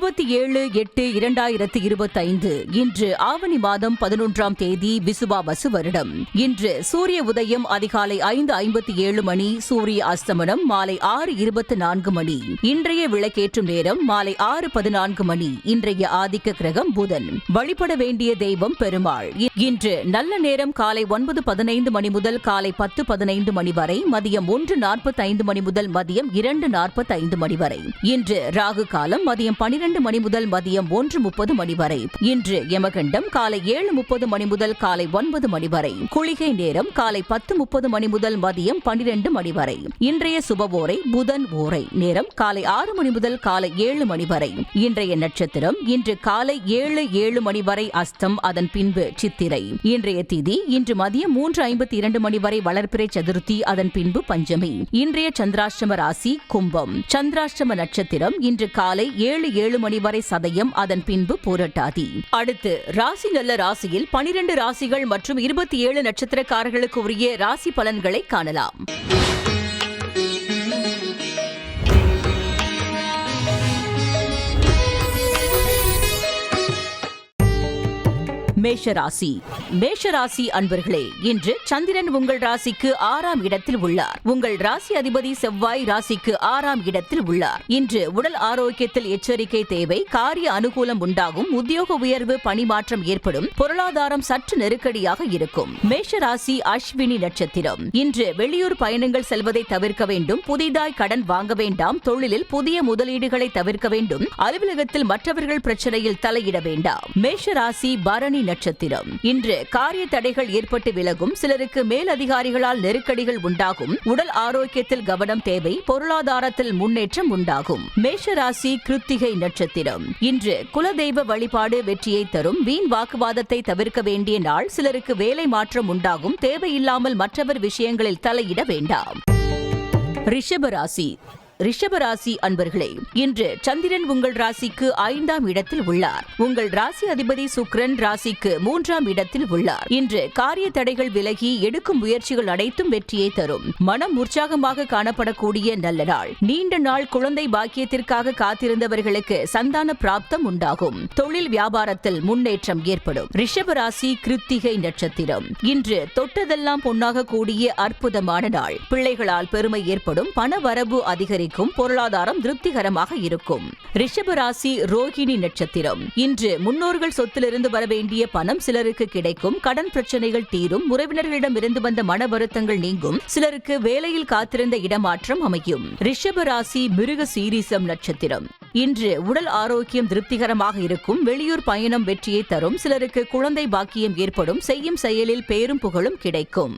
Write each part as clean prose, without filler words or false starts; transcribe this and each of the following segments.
27/8/2025 இன்று ஆவணி மாதம் 11ஆம் தேதி விசுவாவசு வருடம். இன்று சூரிய உதயம் அதிகாலை 5:57 மணி, சூரிய அஸ்தமனம் மாலை 6:24 மணி. இன்றைய விளக்கேற்றும் நேரம் மாலை 6:14 மணி. இன்றைய ஆதிக்க கிரகம் புதன். வழிபட வேண்டிய தெய்வம் பெருமாள். இன்று நல்ல நேரம் காலை 9:15 மணி முதல் காலை 10:15 மணி வரை, மதியம் 1:45 மணி முதல் மதியம் 2:45 மணி வரை. இன்று ராகு காலம் மதியம் 12 மணி முதல் மதியம் 1:30 மணி வரை. இன்று யமகண்டம் காலை 7:30 மணி முதல் காலை 9 மணி வரை. குளிகை நேரம் காலை 10:30 மணி முதல் மதியம் 12 மணி வரை. இன்றைய சுபவோரை புதன் ஓரை. நேரம் காலை 6 மணி முதல் காலை 7 மணி வரை. இன்றைய நட்சத்திரம் இன்று காலை 7:07 மணி வரை அஸ்தம், அதன் பின்பு சித்திரை. இன்றைய திதி இன்று மதியம் 3:52 மணி வரை வளர்பிறை சதுர்த்தி, அதன் பின்பு பஞ்சமி. இன்றைய சந்திராஷ்டம ராசி கும்பம். சந்திராஷ்டம நட்சத்திரம் இன்று காலை 7:07 மணி வரை சதயம், அதன் பின்பு பூரட்டாதி. அடுத்து ராசி நல்ல ராசியில் 12 ராசிகள் மற்றும் 27 நட்சத்திரக்காரர்களுக்கு உரிய ராசி பலன்களை காணலாம். மேஷராசி. மேஷராசி அன்பர்களே, இன்று சந்திரன் உங்கள் ராசிக்கு 6ஆம் இடத்தில் உள்ளார். உங்கள் ராசி அதிபதி செவ்வாய் ராசிக்கு 6ஆம் இடத்தில் உள்ளார். இன்று உடல் ஆரோக்கியத்தில் எச்சரிக்கை தேவை. காரிய அனுகூலம் உண்டாகும். உத்தியோக உயர்வு, பணிமாற்றம் ஏற்படும். பொருளாதாரம் சற்று நெருக்கடியாக இருக்கும். மேஷராசி அஸ்வினி நட்சத்திரம். இன்று வெளியூர் பயணங்கள் செல்வதை தவிர்க்க வேண்டும். புதிதாய் கடன் வாங்க வேண்டாம். தொழிலில் புதிய முதலீடுகளை தவிர்க்க வேண்டும். அலுவலகத்தில் மற்றவர்கள் பிரச்சனையில் தலையிட வேண்டாம். மேஷராசி பரணி நட்சத்திரம். இன்று காரிய தடைகள் ஏற்பட்டு விலகும். சிலருக்கு மேலதிகாரிகளால் நெருக்கடிகள் உண்டாகும். உடல் ஆரோக்கியத்தில் கவனம் தேவை. பொருளாதாரத்தில் முன்னேற்றம் உண்டாகும். மேஷராசி கிருத்திகை நட்சத்திரம். இன்று குலதெய்வ வழிபாடு வெற்றியை தரும். வீண் வாக்குவாதத்தை தவிர்க்க வேண்டிய நாள். சிலருக்கு வேலை மாற்றம் உண்டாகும். தேவையில்லாமல் மற்றவர் விஷயங்களில் தலையிட வேண்டாம். ரிஷபராசி. ரிஷபராசி அன்பர்களே, இன்று சந்திரன் உங்கள் ராசிக்கு 5ஆம் இடத்தில் உள்ளார். உங்கள் ராசி அதிபதி சுக்கிரன் ராசிக்கு 3ஆம் இடத்தில் உள்ளார். இன்று காரிய தடைகள் விலகி எடுக்கும் முயற்சிகள் அனைத்தும் வெற்றியை தரும். மனம் உற்சாகமாக காணப்படக்கூடிய நல்ல நாள். நீண்ட நாள் குழந்தை பாக்கியத்திற்காக காத்திருந்தவர்களுக்கு சந்தான பிராப்தம் உண்டாகும். தொழில் வியாபாரத்தில் முன்னேற்றம் ஏற்படும். ரிஷபராசி கிருத்திகை நட்சத்திரம். இன்று தொட்டதெல்லாம் பொன்னாக கூடிய அற்புதமான நாள். பிள்ளைகளால் பெருமை ஏற்படும். பண வரவு அதிகரிக்கும். பொருளாதாரம் திருப்திகரமாக இருக்கும். ரிஷபராசி ரோகிணி நட்சத்திரம். இன்று முன்னோர்கள் சொத்திலிருந்து வர வேண்டிய பணம் சிலருக்கு கிடைக்கும். கடன் பிரச்சனைகள் தீரும். உறவினர்களிடமிருந்து வந்த மன வருத்தங்கள் நீங்கும். சிலருக்கு வேலையில் காத்திருந்த இடமாற்றம் அமையும். ரிஷபராசி மிருக சீரிசம் நட்சத்திரம். இன்று உடல் ஆரோக்கியம் திருப்திகரமாக இருக்கும். வெளியூர் பயணம் வெற்றியை தரும். சிலருக்கு குழந்தை பாக்கியம் ஏற்படும். செய்யும் செயலில் பேரும் புகழும் கிடைக்கும்.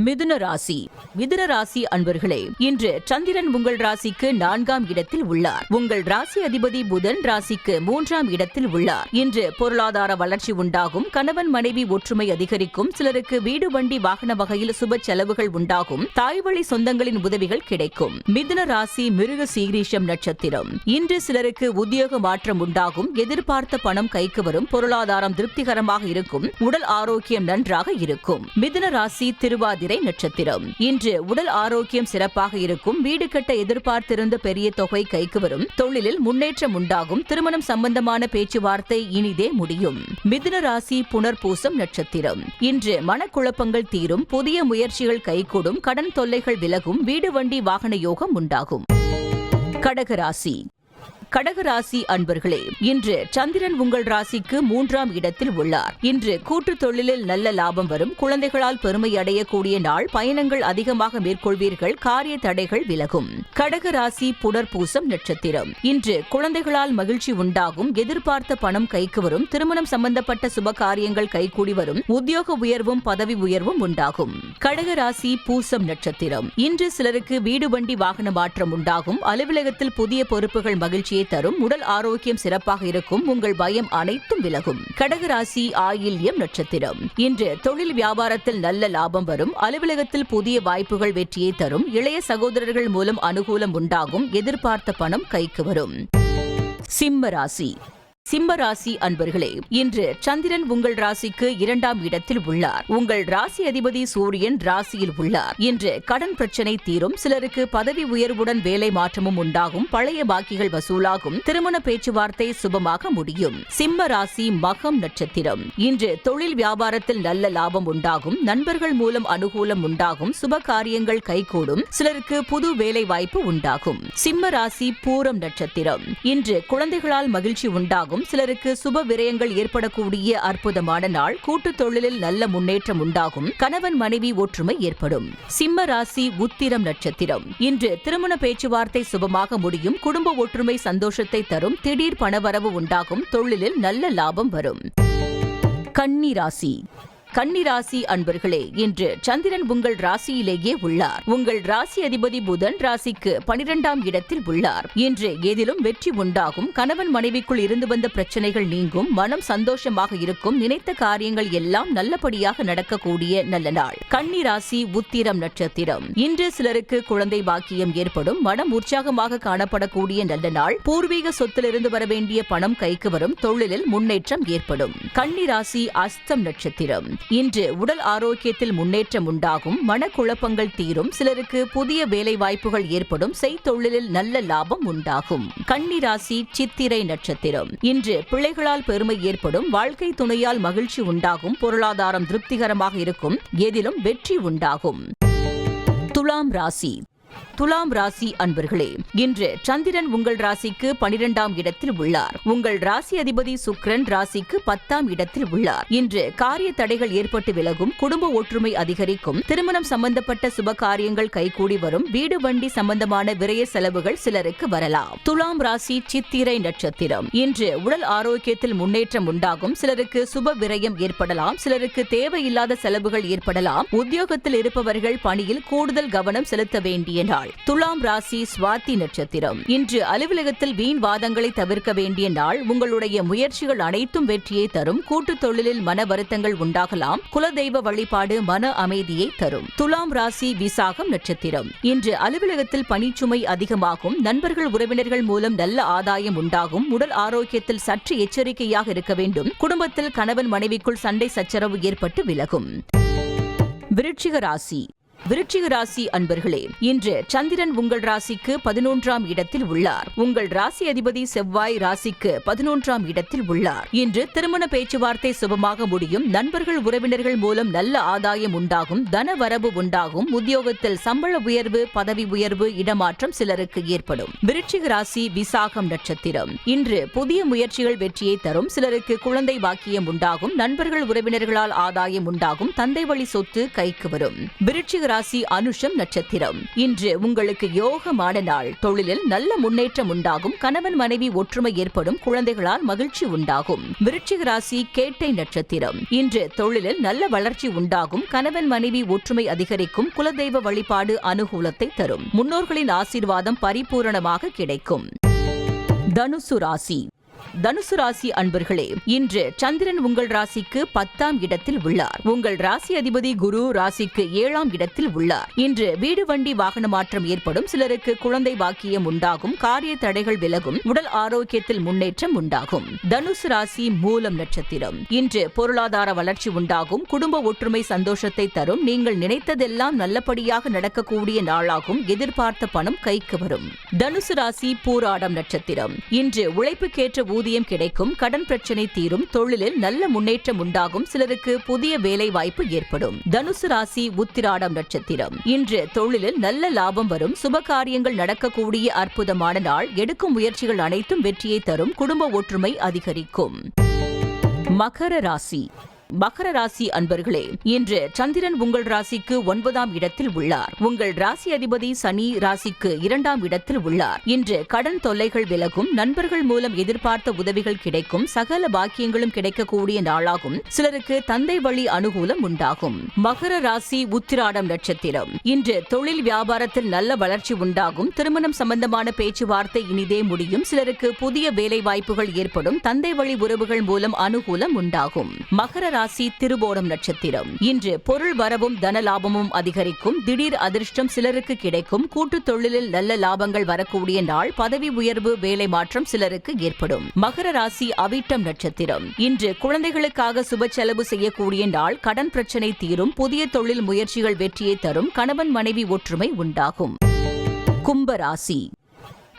மிதுன ராசி. மிதுன ராசி அன்பர்களே, இன்று சந்திரன் உங்கள் ராசிக்கு 4ஆம் இடத்தில் உள்ளார். உங்கள் ராசி அதிபதி புதன் ராசிக்கு 3ஆம் இடத்தில் உள்ளார். இன்று பொருளாதார வளர்ச்சி உண்டாகும். கணவன் மனைவி ஒற்றுமை அதிகரிக்கும். சிலருக்கு வீடு வண்டி வாகன வகையில் சுப செலவுகள் உண்டாகும். தாய்வழி சொந்தங்களின் உதவிகள் கிடைக்கும். மிதுன ராசி மிருக சீரிஷம் நட்சத்திரம். இன்று சிலருக்கு உத்தியோக மாற்றம் உண்டாகும். எதிர்பார்த்த பணம் கைக்கு வரும். பொருளாதாரம் திருப்திகரமாக இருக்கும். உடல் ஆரோக்கியம் நன்றாக இருக்கும். மிதுன ராசி திருவாதிரை நட்சத்திரம். இன்று உடல் ஆரோக்கியம் சிறப்பாக இருக்கும். வீடு கட்ட எதிர்பார்த்திருந்த பெரிய தொகை கைக்கு வரும். தொழிலில் முன்னேற்றம் உண்டாகும். திருமணம் சம்பந்தமான பேச்சுவார்த்தை இனிதே முடியும். மிதுன ராசி புனர்பூசம் நட்சத்திரம். இன்று மனக்குழப்பங்கள் தீரும். புதிய முயற்சிகள் கைகூடும். கடன் தொல்லைகள் விலகும். வீடு வண்டி வாகன யோகம் உண்டாகும். கடகராசி. கடகராசி அன்பர்களே, இன்று சந்திரன் உங்கள் ராசிக்கு 3ஆம் இடத்தில் உள்ளார். இன்று கூட்டு தொழிலில் நல்ல லாபம் வரும். குழந்தைகளால் பெருமை அடையக்கூடிய நாள். பயணங்கள் அதிகமாக மேற்கொள்வீர்கள். காரிய தடைகள் விலகும். கடகராசி புனர்பூசம் நட்சத்திரம். இன்று குழந்தைகளால் மகிழ்ச்சி உண்டாகும். எதிர்பார்த்த பணம் கைக்கு வரும். திருமணம் சம்பந்தப்பட்ட சுப காரியங்கள் கைகூடி வரும். உத்தியோக உயர்வும் பதவி உயர்வும் உண்டாகும். கடகராசி பூசம் நட்சத்திரம். இன்று சிலருக்கு வீடு வண்டி வாகன மாற்றம் உண்டாகும். அலுவலகத்தில் புதிய பொறுப்புகள் மகிழ்ச்சி தரும். உடல் ஆரோக்கியம் சிறப்பாக இருக்கும். உங்கள் பயம் அனைத்தும் விலகும். கடகராசி ஆயில்யம் நட்சத்திரம். இன்று தொழில் வியாபாரத்தில் நல்ல லாபம் வரும். அலுவலகத்தில் புதிய வாய்ப்புகள் வெற்றியை தரும். இளைய சகோதரர்கள் மூலம் அனுகூலம் உண்டாகும். எதிர்பார்த்த பணம் கைக்கு வரும். சிம்ம ராசி. சிம்ம ராசி அன்பர்களே, இன்று சந்திரன் உங்கள் ராசிக்கு 2ஆம் இடத்தில் உள்ளார். உங்கள் ராசி அதிபதி சூரியன் ராசியில் உள்ளார். இன்று கடன் பிரச்சனை தீரும். சிலருக்கு பதவி உயர்வுடன் வேலை மாற்றமும் உண்டாகும். பழைய பாக்கிகள் வசூலாகும். திருமண பேச்சுவார்த்தை சுபமாக முடியும். சிம்ம ராசி மகம் நட்சத்திரம். இன்று தொழில் வியாபாரத்தில் நல்ல லாபம் உண்டாகும். நண்பர்கள் மூலம் அனுகூலம் உண்டாகும். சுப காரியங்கள் கைகூடும். சிலருக்கு புது வேலை வாய்ப்பு உண்டாகும். சிம்ம ராசி பூரம் நட்சத்திரம். இன்று குழந்தைகளால் மகிழ்ச்சி உண்டாகும். சிலருக்கு சுப விரயங்கள் ஏற்படக்கூடிய அற்புதமான நாள். கூட்டு தொழிலில் நல்ல முன்னேற்றம் உண்டாகும். கணவன் மனைவி ஒற்றுமை ஏற்படும். சிம்ம ராசி உத்திரம் நட்சத்திரம். இன்று திருமண பேச்சுவார்த்தை சுபமாக முடியும். குடும்ப ஒற்றுமை சந்தோஷத்தை தரும். திடீர் பணவரவு உண்டாகும். தொழிலில் நல்ல லாபம் வரும். கன்னி ராசி. கன்னிராசி அன்பர்களே, இன்று சந்திரன் உங்கள் ராசியிலேயே உள்ளார். உங்கள் ராசி அதிபதி புதன் ராசிக்கு 12ஆம் இடத்தில் உள்ளார். இன்று ஏதிலும் வெற்றி உண்டாகும். கணவன் மனைவிக்குள் இருந்து வந்த பிரச்சனைகள் நீங்கும். மனம் சந்தோஷமாக இருக்கும். நினைத்த காரியங்கள் எல்லாம் நல்லபடியாக நடக்கக்கூடிய நல்ல நாள். கன்னிராசி உத்திரம் நட்சத்திரம். இன்று சிலருக்கு குழந்தை பாக்கியம் ஏற்படும். மனம் உற்சாகமாக காணப்படக்கூடிய நல்ல நாள். பூர்வீக சொத்திலிருந்து வர வேண்டிய பணம் கைக்கு வரும். தொழிலில் முன்னேற்றம் ஏற்படும். கன்னிராசி அஸ்தம் நட்சத்திரம். இன்று உடல் ஆரோக்கியத்தில் முன்னேற்றம் உண்டாகும். மனக்குழப்பங்கள் தீரும். சிலருக்கு புதிய வேலை வாய்ப்புகள் ஏற்படும். செய்தொழிலில் நல்ல லாபம் உண்டாகும். கன்னிராசி சித்திரை நட்சத்திரம். இன்று பிள்ளைகளால் பெருமை ஏற்படும். வாழ்க்கை துணையால் மகிழ்ச்சி உண்டாகும். பொருளாதாரம் திருப்திகரமாக இருக்கும். எதிலும் வெற்றி உண்டாகும். துலாம் ராசி. துலாம் ராசி அன்பர்களே, இன்று சந்திரன் உங்கள் ராசிக்கு 12ஆம் இடத்தில் உள்ளார். உங்கள் ராசி அதிபதி சுக்கிரன் ராசிக்கு 10ஆம் இடத்தில் உள்ளார். இன்று காரிய தடைகள் ஏற்பட்டு விலகும். குடும்ப ஒற்றுமை அதிகரிக்கும். திருமணம் சம்பந்தப்பட்ட சுப காரியங்கள் கைகூடி வரும். வீடு வண்டி சம்பந்தமான விரய செலவுகள் சிலருக்கு வரலாம். துலாம் ராசி சித்திரை நட்சத்திரம். இன்று உடல் ஆரோக்கியத்தில் முன்னேற்றம் உண்டாகும். சிலருக்கு சுப விரயம் ஏற்படலாம். சிலருக்கு தேவையில்லாத செலவுகள் ஏற்படலாம். உத்தியோகத்தில் இருப்பவர்கள் பணியில் கூடுதல் கவனம் செலுத்த வேண்டிய நாள். துலாம் ராசி சுவாதி நட்சத்திரம். இன்று அலுவலகத்தில் வீண் வாதங்களை தவிர்க்க வேண்டிய நாள். உங்களுடைய முயற்சிகள் அனைத்தும் வெற்றியை தரும். கூட்டு தொழிலில் மன வருத்தங்கள் உண்டாகலாம். குலதெய்வ வழிபாடு மன அமைதியை தரும். துலாம் ராசி விசாகம் நட்சத்திரம். இன்று அலுவலகத்தில் பணிச்சுமை அதிகமாகும். நண்பர்கள் உறவினர்கள் மூலம் நல்ல ஆதாயம் உண்டாகும். உடல் ஆரோக்கியத்தில் சற்று எச்சரிக்கையாக இருக்க வேண்டும். குடும்பத்தில் கணவன் மனைவிக்குள் சண்டை சச்சரவு ஏற்பட்டு விலகும். விருச்சிக ராசி. விருச்சிக ராசி அன்பர்களே, இன்று சந்திரன் உங்கள் ராசிக்கு 11ஆம் இடத்தில் உள்ளார். உங்கள் ராசி அதிபதி செவ்வாய் ராசிக்கு 11ஆம் இடத்தில் உள்ளார். இன்று திருமண பேச்சுவார்த்தை சுபமாக முடியும். நண்பர்கள் உறவினர்கள் மூலம் நல்ல ஆதாயம் உண்டாகும். தன வரவு உண்டாகும். உத்தியோகத்தில் சம்பள உயர்வு, பதவி உயர்வு, இடமாற்றம் சிலருக்கு ஏற்படும். விருச்சிக ராசி விசாகம் நட்சத்திரம். இன்று புதிய முயற்சிகள் வெற்றியை தரும். சிலருக்கு குழந்தை பாக்கியம் உண்டாகும். நண்பர்கள் உறவினர்களால் ஆதாயம் உண்டாகும். தந்தை வழி சொத்து கைக்கு வரும். விருச்சிக ராசி அனுஷம் நட்சத்திரம். இன்று உங்களுக்கு யோகமான நாள். தொழிலில் நல்ல முன்னேற்றம் உண்டாகும். கணவன் மனைவி ஒற்றுமை ஏற்படும். குழந்தைகளால் மகிழ்ச்சி உண்டாகும். விருச்சிக ராசி கேட்டை நட்சத்திரம். இன்று தொழிலில் நல்ல வளர்ச்சி உண்டாகும். கணவன் மனைவி ஒற்றுமை அதிகரிக்கும். குலதெய்வ வழிபாடு அனுகூலத்தை தரும். முன்னோர்களின் ஆசீர்வாதம் பரிபூரணமாக கிடைக்கும். தனுசு ராசி. தனுசு ராசி அன்பர்களே, இன்று சந்திரன் உங்கள் ராசிக்கு 10ஆம் இடத்தில் உள்ளார். உங்கள் ராசி அதிபதி குரு ராசிக்கு 7ஆம் இடத்தில் உள்ளார். இன்று வீடு வண்டி வாகன மாற்றம் ஏற்படும். சிலருக்கு குழந்தை பாக்கியம் உண்டாகும். காரிய தடைகள் விலகும். உடல் ஆரோக்கியத்தில் முன்னேற்றம் உண்டாகும். தனுசு ராசி மூலம் நட்சத்திரம். இன்று பொருளாதார வளர்ச்சி உண்டாகும். குடும்ப ஒற்றுமை சந்தோஷத்தை தரும். நீங்கள் நினைத்ததெல்லாம் நல்லபடியாக நடக்கக்கூடிய நாளாகும். எதிர்பார்த்த பணம் கைக்கு வரும். தனுசு ராசி பூராடம் நட்சத்திரம். இன்று உழைப்புக்கேற்ற ஊதியம் கிடைக்கும். கடன் பிரச்சனை தீரும். தொழிலில் நல்ல முன்னேற்றம் உண்டாகும். சிலருக்கு புதிய வேலை வாய்ப்பு ஏற்படும். தனுசு ராசி உத்திராடம் நட்சத்திரம். இன்று தொழிலில் நல்ல லாபம் வரும். சுப காரியங்கள் நடக்கக்கூடிய அற்புதமான நாள். எடுக்கும் முயற்சிகள் அனைத்தும் வெற்றியை தரும். குடும்ப ஒற்றுமை அதிகரிக்கும். மகர ராசி. மகர ராசி அன்பர்களே, இன்று சந்திரன் உங்கள் ராசிக்கு 9ஆம் இடத்தில் உள்ளார். உங்கள் ராசி அதிபதி சனி ராசிக்கு 2ஆம் இடத்தில் உள்ளார். இன்று கடன் தொல்லைகள் விலகும். நண்பர்கள் மூலம் எதிர்பார்த்த உதவிகள் கிடைக்கும். சகல பாக்கியங்களும் கிடைக்கக்கூடிய நாளாகும். சிலருக்கு தந்தை வழி அனுகூலம் உண்டாகும். மகர ராசி உத்திராடம் நட்சத்திரம். இன்று தொழில் வியாபாரத்தில் நல்ல வளர்ச்சி உண்டாகும். திருமணம் சம்பந்தமான பேச்சுவார்த்தை இனிதே முடியும். சிலருக்கு புதிய வேலை வாய்ப்புகள் ஏற்படும். தந்தை வழி உறவுகள் மூலம் அனுகூலம் உண்டாகும். மகர ராசி திருவோணம் நட்சத்திரம். இன்று பொருள் வரவும் தன லாபமும் அதிகரிக்கும். திடீர் அதிர்ஷ்டம் சிலருக்கு கிடைக்கும். கூட்டுத் தொழிலில் நல்ல லாபங்கள் வரக்கூடிய நாள். பதவி உயர்வு, வேலை மாற்றம் சிலருக்கு ஏற்படும். மகர ராசி அவிட்டம் நட்சத்திரம். இன்று குழந்தைகளுக்காக சுப செலவு செய்யக்கூடிய நாள். கடன் பிரச்சனை தீரும். புதிய தொழில் முயற்சிகள் வெற்றியை தரும். கணவன் மனைவி ஒற்றுமை உண்டாகும். கும்பராசி.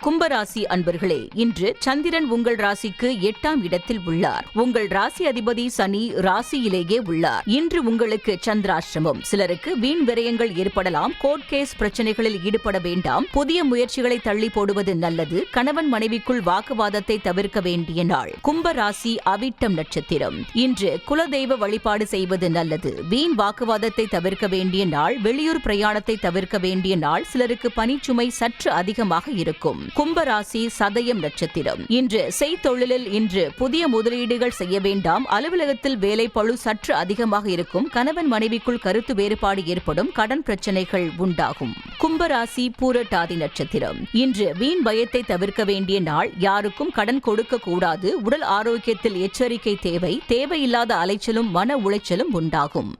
கும்பராசி அன்பர்களே, இன்று சந்திரன் உங்கள் ராசிக்கு 8ஆம் இடத்தில் உள்ளார். உங்கள் ராசி அதிபதி சனி ராசியிலேயே உள்ளார். இன்று உங்களுக்கு சந்திராஷ்டமம். சிலருக்கு வீண் விரயங்கள் ஏற்படலாம். கோர்ட் கேஸ் பிரச்சனைகளில் ஈடுபட வேண்டாம். புதிய முயற்சிகளை தள்ளி போடுவது நல்லது. கணவன் மனைவிக்குள் வாக்குவாதத்தை தவிர்க்க வேண்டிய நாள். கும்பராசி அவிட்டம் நட்சத்திரம். இன்று குலதெய்வ வழிபாடு செய்வது நல்லது. வீண் வாக்குவாதத்தை தவிர்க்க வேண்டிய நாள். வெளியூர் பிரயாணத்தை தவிர்க்க வேண்டிய நாள். சிலருக்கு பணிச்சுமை சற்று அதிகமாக இருக்கும். கும்பராசி சதயம் நட்சத்திரம். இன்று செய்தொழிலில் இன்று புதிய முதலீடுகள் செய்ய வேண்டாம். அலுவலகத்தில் வேலை பளு சற்று அதிகமாக இருக்கும். கணவன் மனைவிக்குள் கருத்து வேறுபாடு ஏற்படும். கடன் பிரச்சனைகள் உண்டாகும். கும்பராசி பூரட்டாதி நட்சத்திரம். இன்று வீண் பயத்தை தவிர்க்க வேண்டிய நாள். யாருக்கும் கடன் கொடுக்க கூடாது. உடல் ஆரோக்கியத்தில் எச்சரிக்கை தேவை. தேவையில்லாத அலைச்சலும் மன உளைச்சலும் உண்டாகும்.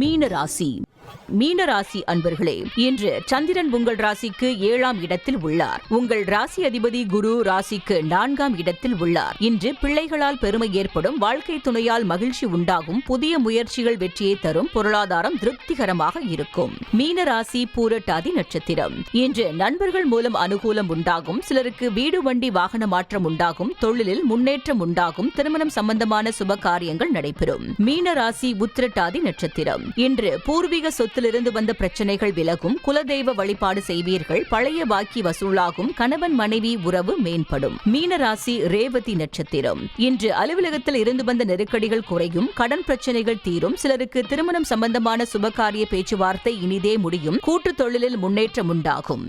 மீனராசி. மீனராசி அன்பர்களே, இன்று சந்திரன் உங்கள் ராசிக்கு 7ஆம் இடத்தில் உள்ளார். உங்கள் ராசி அதிபதி குரு ராசிக்கு 4ஆம் இடத்தில் உள்ளார். இன்று பிள்ளைகளால் பெருமை ஏற்படும். வாழ்க்கை துணையால் மகிழ்ச்சி உண்டாகும். புதிய முயற்சிகள் வெற்றியை தரும். பொருளாதாரம் திருப்திகரமாக இருக்கும். மீனராசி பூரட்டாதி நட்சத்திரம். இன்று நண்பர்கள் மூலம் அனுகூலம் உண்டாகும். சிலருக்கு வீடு வண்டி வாகன மாற்றம் உண்டாகும். தொழிலில் முன்னேற்றம் உண்டாகும். திருமணம் சம்பந்தமான சுப காரியங்கள் நடைபெறும். மீனராசி உத்திரட்டாதி நட்சத்திரம். இன்று பூர்வீக சொத்திலிருந்து வந்த பிரச்சனைகள் விலகும். குலதெய்வ வழிபாடு செய்வீர்கள். பழைய பாக்கி வசூலாகும். கணவன் மனைவி உறவு மேம்படும். மீனராசி ரேவதி நட்சத்திரம். இன்று அலுவலகத்தில் இருந்து வந்த நெருக்கடிகள் குறையும். கடன் பிரச்சனைகள் தீரும். சிலருக்கு திருமணம் சம்பந்தமான சுபகாரிய பேச்சுவார்த்தை இனிதே முடியும். கூட்டுத் தொழிலில் முன்னேற்றம் உண்டாகும்.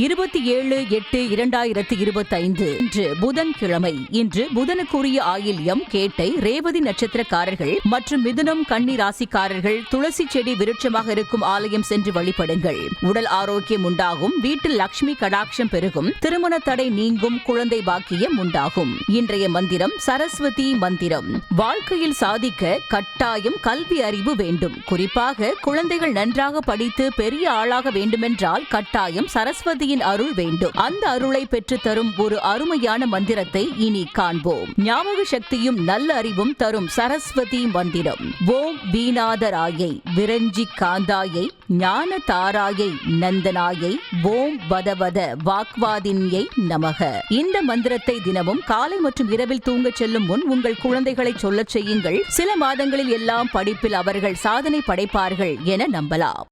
27/8/2025 இன்று புதன்கிழமை. இன்று புதனுக்குரிய ஆயில்யம், கேட்டை, ரேவதி நட்சத்திரக்காரர்கள் மற்றும் மிதுனம் கன்னி ராசிக்காரர்கள் துளசி செடி விருட்சமாக இருக்கும் ஆலயம் சென்று வழிபடுங்கள். உடல் ஆரோக்கியம் உண்டாகும். வீட்டில் லட்சுமி கடாட்சம் பெருகும். திருமண தடை நீங்கும். குழந்தை பாக்கியம் உண்டாகும். இன்றைய மந்திரம் சரஸ்வதி மந்திரம். வாழ்க்கையில் சாதிக்க கட்டாயம் கல்வி அறிவு வேண்டும். குறிப்பாக குழந்தைகள் நன்றாக படித்து பெரிய ஆளாக வேண்டுமென்றால் கட்டாயம் சரஸ்வதி அருள் வேண்டும். அந்த அருளை பெற்று தரும் ஒரு அருமையான மந்திரத்தை இனி காண்போம். ஞாபக சக்தியும் நல்ல அறிவும் தரும் சரஸ்வதி மந்திரம். ஓம் வீணாதராயை விரஞ்சி காந்தாயை ஞான தாராயை நந்தனாயை ஓம் வதவத வாக்வாதின்யை நமக. இந்த மந்திரத்தை தினமும் காலை மற்றும் இரவில் தூங்கச் செல்லும் முன் உங்கள் குழந்தைகளை சொல்லச் செய்யுங்கள். சில மாதங்களில் எல்லாம் படிப்பில் அவர்கள் சாதனை படைப்பார்கள் என நம்பலாம்.